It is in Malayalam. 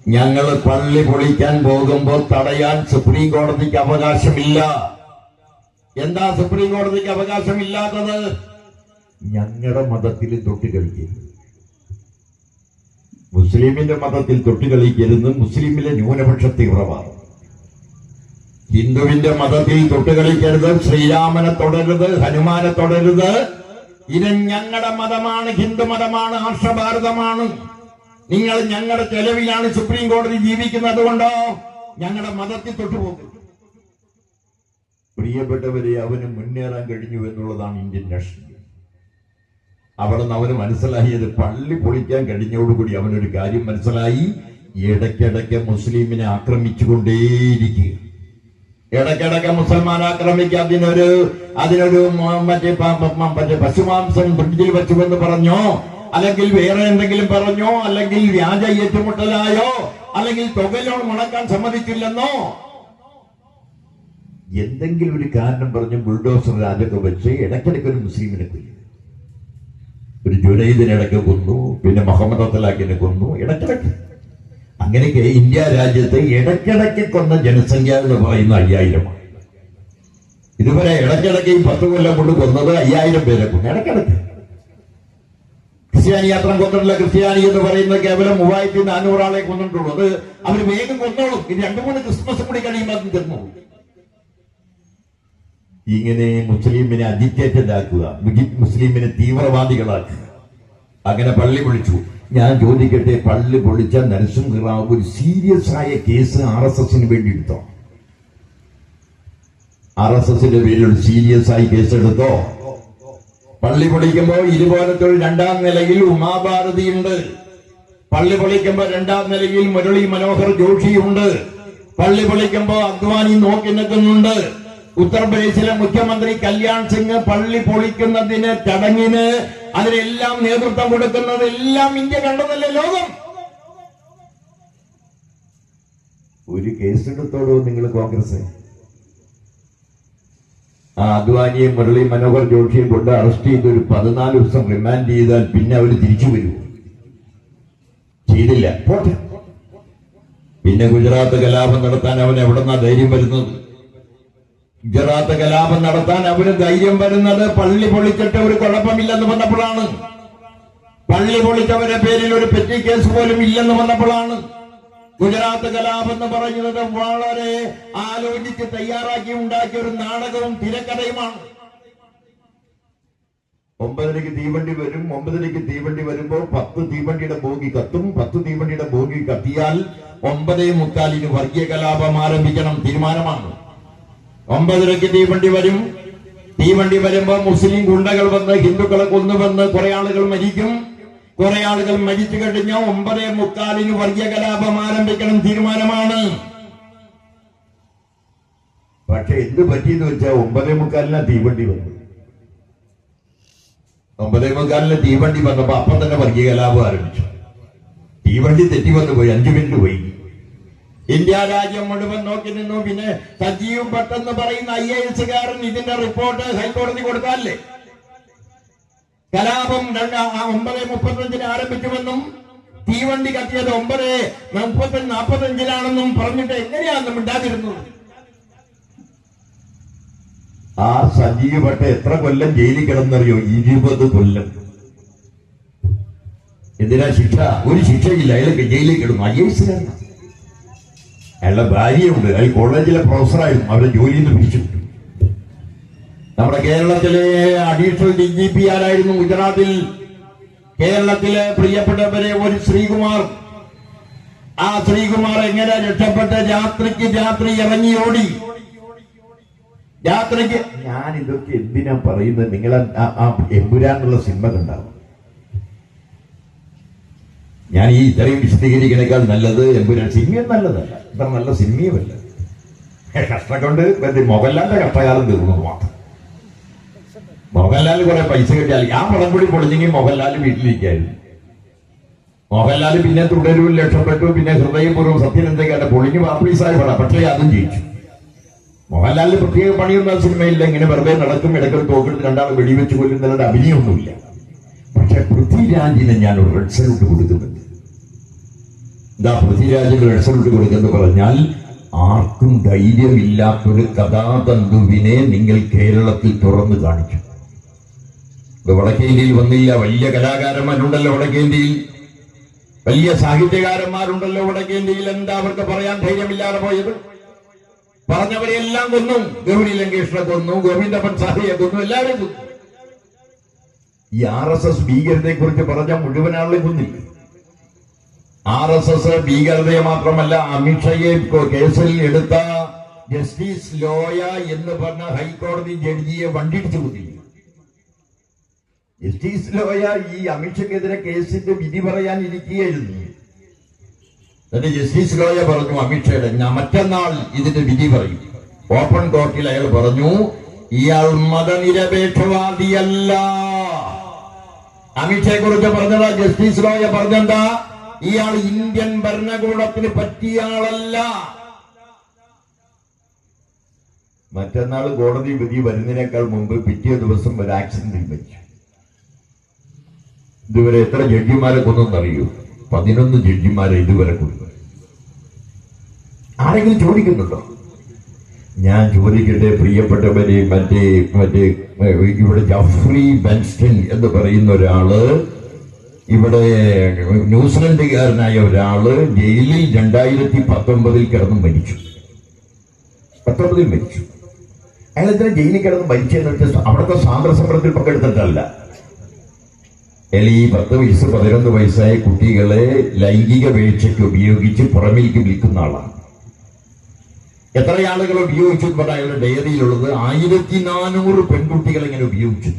ഞങ്ങൾ പള്ളി പൊളിക്കാൻ പോകുമ്പോൾ തടയാൻ സുപ്രീം കോടതിക്ക് അവകാശമില്ല. എന്താ സുപ്രീം കോടതിക്ക് അവകാശമില്ലാത്തത്? ഞങ്ങളുടെ മതത്തിൽ തൊട്ട് കളിക്കരുത്, മുസ്ലിമിന്റെ മതത്തിൽ തൊട്ട് കളിക്കരുത്, മുസ്ലിമിലെ ന്യൂനപക്ഷ തീവ്രവാദം. ഹിന്ദുവിന്റെ മതത്തിൽ തൊട്ട് കളിക്കരുത്, ശ്രീരാമനെ തൊടരുത്, ഹനുമാനെ തൊടരുത്. ഇത് ഞങ്ങളുടെ മതമാണ്, ഹിന്ദു മതമാണ്, ആർഷഭാരതമാണ്. നിങ്ങൾ ഞങ്ങളുടെ ചെലവിലാണ് സുപ്രീം കോടതി ജീവിക്കുന്നത് കൊണ്ടോ ഞങ്ങളുടെ മതത്തിൽ തൊട്ടുപോകും. പ്രിയപ്പെട്ടവരെ, അവന് മുന്നേറാൻ കഴിഞ്ഞു എന്നുള്ളതാണ് ഇന്ത്യൻ നാഷണൽ. അവിടെ നിന്ന് അവന് മനസ്സിലായത്, പള്ളി പൊളിക്കാൻ കഴിഞ്ഞോടുകൂടി അവനൊരു കാര്യം മനസ്സിലായി, ഇടയ്ക്കിടയ്ക്ക് മുസ്ലിമിനെ ആക്രമിച്ചുകൊണ്ടേയിരിക്കുക. ഇടയ്ക്കിടയ്ക്ക് മുസൽമാൻ ആക്രമിക്കുക. അതിനൊരു മറ്റേ പശുമാംസം ഫ്രിഡ്ജിൽ വെച്ചുവെന്ന് പറഞ്ഞോ, അല്ലെങ്കിൽ വേറെ എന്തെങ്കിലും പറഞ്ഞോ, അല്ലെങ്കിൽ വ്യാജ ഏറ്റുമുട്ടലായോ, അല്ലെങ്കിൽ തുകലോൺ മുടക്കാൻ സമ്മതിച്ചില്ലെന്നോ, എന്തെങ്കിലും ഒരു കാരണം പറഞ്ഞ് ബുൾഡോസർ രാജൊക്കെ വെച്ച് ഇടയ്ക്കിടയ്ക്ക് ഒരു മുസ്ലിമിനെ കൊല്ലും. ഒരു ജുനൈദിനിടയ്ക്ക് കൊന്നു, പിന്നെ മുഹമ്മദ് അത്തലാഖിനെ കൊന്നു, ഇടയ്ക്കിടയ്ക്ക്. അങ്ങനെയൊക്കെ ഇന്ത്യ രാജ്യത്തെ ഇടയ്ക്കിടയ്ക്ക് കൊന്ന ജനസംഖ്യ എന്ന് പറയുന്ന 5000. ഇതുവരെ ഇടയ്ക്കിടയ്ക്ക് 10 കൊല്ലം കൊണ്ട് കൊന്നത് 5000 പേരെ കൊന്നു, ഇടയ്ക്കിടയ്ക്ക്. ക്രിസ്ത്യാനി യാത്ര കൊന്നിട്ടില്ല. ക്രിസ്ത്യാനി എന്ന് പറയുന്നത് കേവലം 3400 ആളെ കൊന്നിട്ടുള്ളൂ. അത് അവര് വേഗം കൊന്നോളും. ഇനി 2-3 ക്രിസ്മസ് കൂടി കഴിയുമ്പോൾ അത് തീർന്നു. ഇങ്ങനെ മുസ്ലിമിനെ അജിറ്റേറ്റഡ് ആക്കുക, മുസ്ലിമിനെ തീവ്രവാദികളാക്കുക. അങ്ങനെ പള്ളി പൊളിച്ചു. ഞാൻ ചോദിക്കട്ടെ, പള്ളി പൊളിച്ച നരസിംഹറാവു ഒരു സീരിയസ് ആയ കേസ് RSSന് വേണ്ടി എടുത്തോ? RSSന്റെ പേരിൽ ഒരു സീരിയസ് ആയി കേസ് എടുത്തോ? പള്ളി പൊളിക്കുമ്പോ ഇതുപോലത്തെ ഒരു 2ാം നിലയിൽ ഉമാഭാരതിയുണ്ട്. പള്ളി പൊളിക്കുമ്പോ 2ാം നിലയിൽ മുരളി മനോഹർ ജോഷിയുണ്ട്. പള്ളി പൊളിക്കുമ്പോ അദ്വാനി നോക്കി നിൽക്കുന്നുണ്ട്. ഉത്തർപ്രദേശിലെ മുഖ്യമന്ത്രി കല്യാൺ സിംഗ് പള്ളി പൊളിക്കുന്നതിന്, ചടങ്ങിന്, അതിനെല്ലാം നേതൃത്വം കൊടുക്കുന്നത് എല്ലാം ഇന്ത്യ കണ്ടതല്ലേ ലോകം. ഒരു കേസെടുത്തോടോ നിങ്ങൾ കോൺഗ്രസ്? ആ അദ്വാനിയെ മുരളി മനോഹർ ജോഷിയും കൊണ്ട് അറസ്റ്റ് ചെയ്ത് ഒരു 14 ദിവസം റിമാൻഡ് ചെയ്താൽ പിന്നെ അവർ തിരിച്ചു വരൂ? ചെയ്തില്ല, പോട്ടെ. പിന്നെ ഗുജറാത്ത് കലാപം നടത്താൻ അവൻ എവിടെന്നാ ധൈര്യം വരുന്നത്? ഗുജറാത്ത് കലാപം നടത്താൻ അവന് ധൈര്യം വരുന്നത് പള്ളി പൊളിച്ചിട്ട് ഒരു കുഴപ്പമില്ലെന്ന് വന്നപ്പോഴാണ്. പള്ളി പൊളിച്ചവരുടെ പേരിൽ ഒരു പെറ്റി കേസ് പോലും ഇല്ലെന്ന് വന്നപ്പോഴാണ്. ഗുജറാത്ത് കലാപം എന്ന് പറയുന്നത് വളരെ ആലോചിച്ച് തയ്യാറാക്കി ഉണ്ടാക്കിയ ഒരു നാടകവും തിരക്കഥയുമാണ്. 9:00 തീവണ്ടി വരും. 9:00 തീവണ്ടി വരുമ്പോ 10 തീവണ്ടിയുടെ ബോഗി കത്തും. 10 തീവണ്ടിയുടെ ബോഗി കത്തിയാൽ 9:45 വർഗീയ കലാപം ആരംഭിക്കണം. തീരുമാനമാണ്. 9:00 തീവണ്ടി വരും. തീവണ്ടി വരുമ്പോ മുസ്ലിം ഗുണ്ടകൾ വന്ന് ഹിന്ദുക്കളെ കൊന്നുവന്ന് കുറെ ആളുകൾ മരിക്കും. കുറെ ആളുകൾ മരിച്ചു കഴിഞ്ഞാൽ 9:45 വർഗീയ കലാപം ആരംഭിക്കണം. തീരുമാനമാണ്. പക്ഷെ എന്ത് പറ്റിയെന്ന് വെച്ചാൽ 9:45 തീവണ്ടി വന്നു. 9:45 തീവണ്ടി വന്നപ്പോ അപ്പം തന്നെ വർഗീയ കലാപം ആരംഭിച്ചു. തീവണ്ടി തെറ്റി വന്നു പോയി, 5 മിനിറ്റ് പോയി. ഇന്ത്യ രാജ്യം മുഴുവൻ നോക്കി നിന്നു. പിന്നെ സജീവ് ഭട്ട് എന്ന് പറയുന്ന IAS-കാരൻ ഇതിന്റെ റിപ്പോർട്ട് ഹൈക്കോടതി കൊടുത്താലേ കലാപം 9:35 ആരംഭിക്കുമെന്നും തീവണ്ടി കത്തിയത് 9:45 പറഞ്ഞിട്ട് എങ്ങനെയാണെന്ന് മിണ്ടാതിരുന്നത്? ആ സജീവ് ഭട്ട് എത്ര കൊല്ലം ജയിലിൽ കിടന്നറിയോ? 20 കൊല്ലം. എന്തിനാ ശിക്ഷ? ഒരു ശിക്ഷയില്ല. അയാൾക്ക് ജയിലിൽ കിടന്നു. IAS-കാരനാണ്. അയാളുടെ ഭാര്യയുണ്ട്. അയാൾ കോളേജിലെ പ്രൊഫസറായിരുന്നു. അവരെ ജോലിയിൽ നിന്ന് പിരിച്ചു. നമ്മുടെ കേരളത്തിലെ അഡീഷണൽ DGP ആരായിരുന്നു? ഗുജറാത്തിൽ കേരളത്തിലെ പ്രിയപ്പെട്ടവരെ ഒരു ശ്രീകുമാർ. ആ ശ്രീകുമാർ എങ്ങനെ രക്ഷപ്പെട്ട് രാത്രി ഇറങ്ങി ഓടി. രാത്രിക്ക് ഞാൻ ഇതൊക്കെ എന്തിനാ പറയുന്നത്? നിങ്ങളെ ആ എമ്പുരാനുള്ള സിനിമ കണ്ടാവും. ഞാൻ ഈ ഇത്രയും വിശദീകരിക്കുന്നേക്കാൾ നല്ലത് എമ്പുരാൻ സിനിമയും നല്ലതല്ല, ഇത്ര നല്ല സിനിമയുമല്ല. കഷ്ടം കൊണ്ട് മോഹൻലാലിന്റെ കഷ്ടകാലം തീർന്നു മാത്രം. മോഹൻലാൽ കുറെ പൈസ കിട്ടിയാൽ ആ പടം കൂടി പൊളിഞ്ഞെങ്കിൽ മോഹൻലാൽ വീട്ടിലിരിക്കായിരുന്നു. മോഹൻലാൽ പിന്നെ തുടരൂരിൽ രക്ഷപ്പെട്ടു. പിന്നെ ഹൃദയപൂർവ്വം സത്യനന്ദക്കാരുടെ പൊളിഞ്ഞു പാപ്പീസായ പടം. പക്ഷേ അതും ജയിച്ചു. മോഹൻലാലിന് പ്രത്യേക പണിയൊന്നും സിനിമയില്ല. ഇങ്ങനെ വെറുതെ നടക്കും, ഇടയ്ക്കൊരു തോക്കെടുത്ത് 2 ആൾ വെടിവെച്ച് കൊല്ലുന്നതിന്റെ അഭിനയമൊന്നുമില്ല. പക്ഷെ പൃഥ്വിരാജിന് ഞാൻ ഒരു റെഡ് സല്യൂട്ട് കൊടുക്കുന്നുണ്ട്. ഇതാ പൃഥ്വിരാജിന് റിസൾട്ട് കൊടുക്കെന്ന് പറഞ്ഞാൽ ആർക്കും ധൈര്യമില്ലാത്തൊരു കഥാതന്തുവിനെ നിങ്ങൾ കേരളത്തിൽ തുറന്നു കാണിച്ചു. ഇത് വടക്കേ ഇന്ത്യയിൽ വന്നില്ല. വലിയ കലാകാരന്മാരുണ്ടല്ലോ വടക്കേ ഇന്ത്യയിൽ, വലിയ സാഹിത്യകാരന്മാരുണ്ടല്ലോ വടക്കേ ഇന്ത്യയിൽ. എന്താ അവർക്ക് പറയാൻ ധൈര്യമില്ലാതെ പോയത്? പറഞ്ഞവരെല്ലാം കൊന്നു. ഗൗരി ലങ്കേഷിനെ കൊന്നു, ഗോവിന്ദപ്പൻ സാഹിയെ കൊന്നു, എല്ലാവരും കൊന്നു. ഈ RSS ഭീകരതയെ കുറിച്ച് പറഞ്ഞ മുഴുവൻ ആളെ കൊന്നില്ല. RSS ഭീകരതയെ മാത്രമല്ല, അമിത്ഷയെ കേസിൽ എടുത്ത ജസ്റ്റിസ് ലോയ എന്ന് പറഞ്ഞ ഹൈക്കോടതി ജഡ്ജിയെ വണ്ടിടിച്ചു കൊന്നില്ല. ജസ്റ്റിസ് ലോയ ഈ അമിത്ഷയ്ക്കെതിരെ കേസിന്റെ വിധി പറയാൻ ഇരിക്കുകയായിരുന്നു. എന്നിട്ട് ജസ്റ്റിസ് ലോയ പറഞ്ഞു അമിത്ഷയുടെ, ഞാൻ മറ്റന്നാൾ ഇതിന്റെ വിധി പറയും. ഓപ്പൺ കോർട്ടിൽ അയാൾ പറഞ്ഞു, ഇയാൾ മതനിരപേക്ഷവാദിയല്ല. അമിത്ഷയെ കുറിച്ച് പറഞ്ഞതാ. ജസ്റ്റിസ് ലോയ പറഞ്ഞെന്താ? ഇയാൾ ഇന്ത്യൻ ഭരണകൂടത്തിന് പറ്റിയ ആളല്ല. മറ്റന്നാൾ കോടതി വിധി വരുന്നതിനേക്കാൾ മുമ്പ് പിറ്റേ ദിവസം ഒരു ആക്സിഡന്റിൽ മരിച്ചു. ഇതുവരെ എത്ര ജഡ്ജിമാരെ കൊന്നെന്നറിയൂ? 11 ജഡ്ജിമാരെ ഇതുവരെ കൊന്നു. ആരെങ്കിലും ചോദിക്കുന്നുണ്ടോ? ഞാൻ ചോദിക്കട്ടെ പ്രിയപ്പെട്ടവരെ, മറ്റേ ഇവിടെ ജഫ്രി ബെൻസ്റ്റൺ എന്ന് പറയുന്ന ഒരാള്, ഇവിടെ ന്യൂസിലൻഡുകാരനായ ഒരാള് ജയിലിൽ 2019 കിടന്ന് മരിച്ചു. 19 മരിച്ചു. അയാൾ എന്തിനാ ജയിലിൽ കിടന്ന് മരിച്ചെന്ന് വെച്ചാൽ അവിടുത്തെ സ്വാതന്ത്ര്യസമരത്തിൽ പങ്കെടുത്തിട്ടല്ല. അയാൾ ഈ 10 വയസ്സ് 11 വയസ്സായ കുട്ടികളെ ലൈംഗിക വീഴ്ചയ്ക്ക് ഉപയോഗിച്ച് പുറമേക്ക് വിൽക്കുന്ന ആളാണ്. എത്ര ആളുകൾ ഉപയോഗിച്ചു എന്ന് പറഞ്ഞാൽ അയാളുടെ ഡയറിയിലുള്ളത് 1400 പെൺകുട്ടികൾ ഇങ്ങനെ ഉപയോഗിച്ചു.